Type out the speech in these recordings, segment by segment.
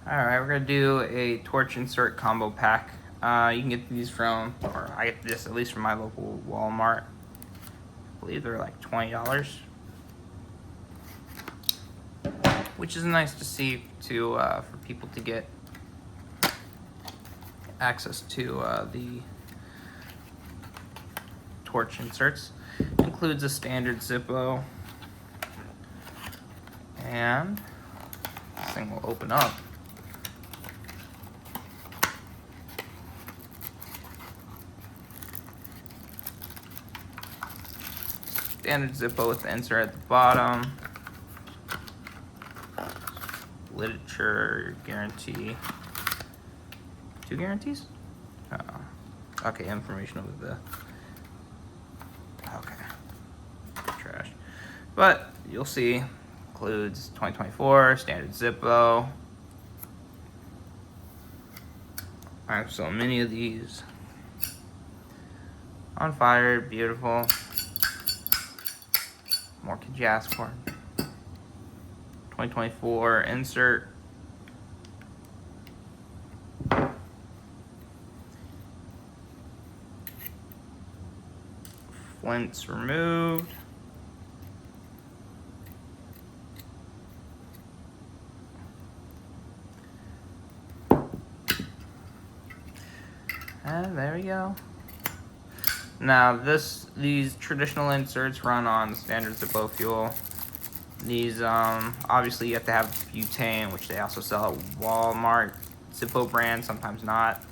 Alright, we're gonna do a torch insert combo pack. You can get these from, or I get this at least from my local Walmart. I believe they're like $20, which is nice to see for people to get access to the torch inserts. Includes a standard Zippo, and this thing will open up. Standard Zippo with the insert at the bottom. Literature guarantee. 2 guarantees? Oh. Okay, information over the. Okay. Trash. But you'll see, includes 2024, standard Zippo. I have so many of these. On fire, beautiful. More could you ask for? 2024 insert. Flints removed. And there we go. Now these traditional inserts run on standard Zippo fuel. These obviously you have to have butane, which they also sell at Walmart. Zippo brand, sometimes not,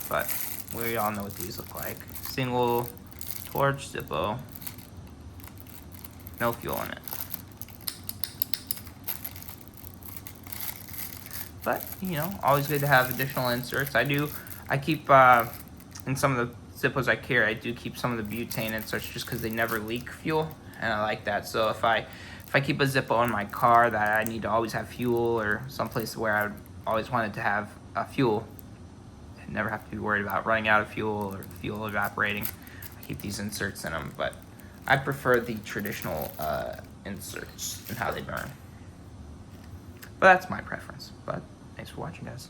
but we all know what these look like. Single torch Zippo, no fuel in it. But you know, always good to have additional inserts. I keep in some of the Zippos I carry, I do keep some of the butane inserts just because they never leak fuel, and I like that. So if I keep a Zippo in my car that I need to always have fuel, or someplace where I always wanted to have fuel, I never have to be worried about running out of fuel or fuel evaporating, I keep these inserts in them. But I prefer the traditional inserts and how they burn. But that's my preference. But thanks for watching, guys.